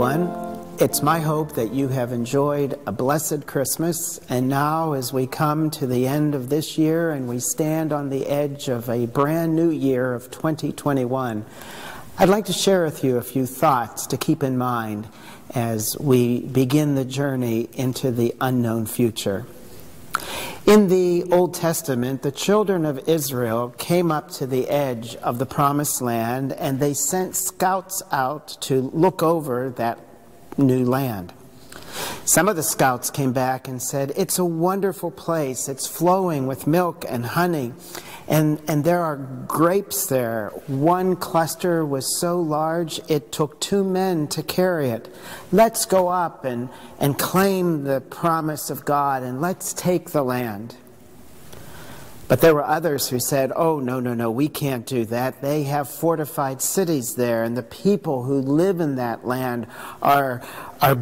everyone. It's my hope that you have enjoyed a blessed Christmas, and now as we come to the end of this year and we stand on the edge of a brand new year of 2021, I'd like to share with you a few thoughts to keep in mind as we begin the journey into the unknown future. In the Old Testament, the children of Israel came up to the edge of the Promised Land, and they sent scouts out to look over that new land. Some of the scouts came back and said, "It's a wonderful place. It's flowing with milk and honey, and there are grapes there. One cluster was so large it took 2 men to carry it. Let's go up and claim the promise of God, and let's take the land." But there were others who said, "Oh, no, we can't do that. They have fortified cities there, and the people who live in that land are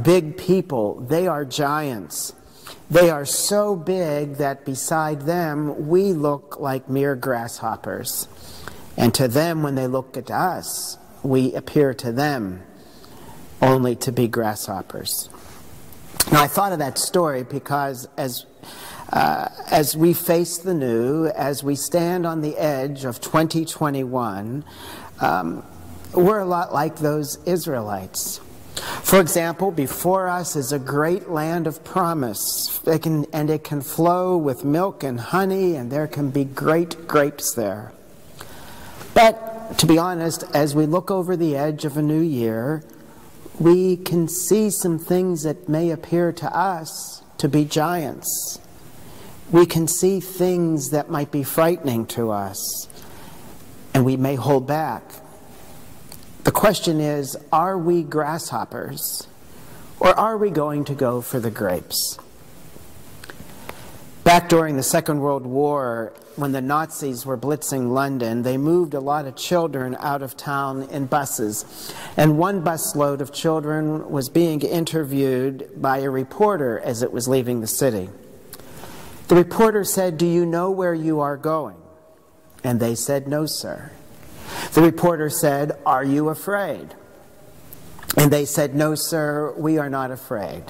big people. They are giants. They are so big that beside them, we look like mere grasshoppers. And to them, when they look at us, we appear to them only to be grasshoppers." Now, I thought of that story because as we face the new, as we stand on the edge of 2021, we're a lot like those Israelites. For example, before us is a great land of promise, it can flow with milk and honey, and there can be great grapes there. But to be honest, as we look over the edge of a new year, we can see some things that may appear to us to be giants. We can see things that might be frightening to us, and we may hold back. The question is, are we grasshoppers, or are we going to go for the grapes? Back during the Second World War, when the Nazis were blitzing London, they moved a lot of children out of town in buses. And one busload of children was being interviewed by a reporter as it was leaving the city. The reporter said, "Do you know where you are going?" And they said, "No, sir." The reporter said, "Are you afraid?" And they said, "No, sir, we are not afraid."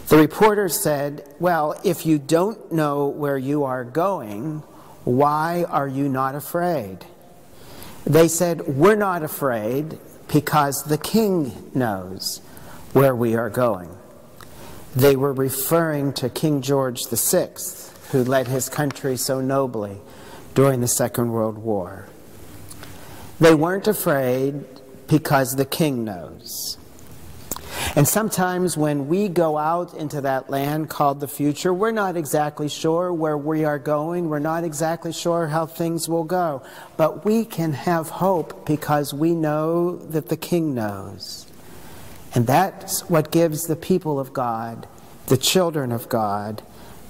The reporter said, "Well, if you don't know where you are going, why are you not afraid?" They said, "We're not afraid because the king knows where we are going." They were referring to King George VI, who led his country so nobly during the Second World War. They weren't afraid because the king knows. And sometimes when we go out into that land called the future, we're not exactly sure where we are going. We're not exactly sure how things will go. But we can have hope because we know that the king knows. And that's what gives the people of God, the children of God,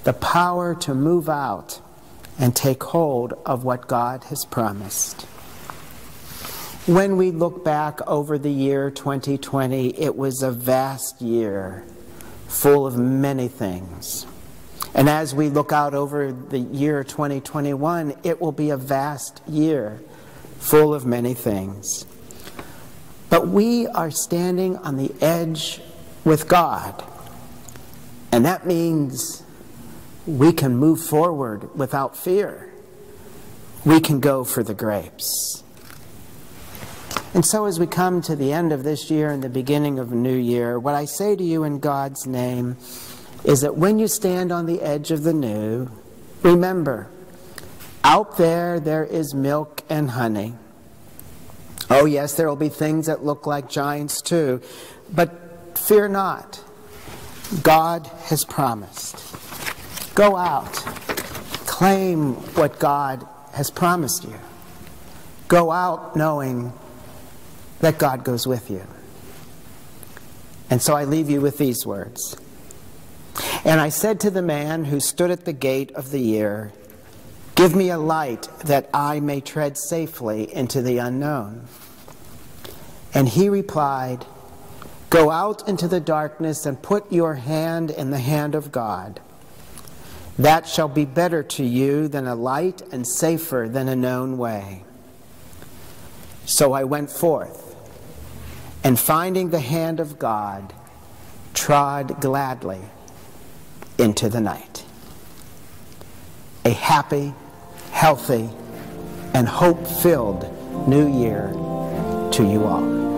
the power to move out and take hold of what God has promised. When we look back over the year 2020, it was a vast year, full of many things. And as we look out over the year 2021, it will be a vast year, full of many things. But we are standing on the edge with God. And that means we can move forward without fear. We can go for the grapes. And so as we come to the end of this year and the beginning of a new year, what I say to you in God's name is that when you stand on the edge of the new, remember, out there is milk and honey. Oh yes, there will be things that look like giants too, but fear not. God has promised. Go out. Claim what God has promised you. Go out knowing that God goes with you. And so I leave you with these words. "And I said to the man who stood at the gate of the year, 'Give me a light that I may tread safely into the unknown.' And he replied, 'Go out into the darkness and put your hand in the hand of God. That shall be better to you than a light and safer than a known way.' So I went forth and finding the hand of God, trod gladly into the night. A happy, healthy, and hope-filled New Year to you all.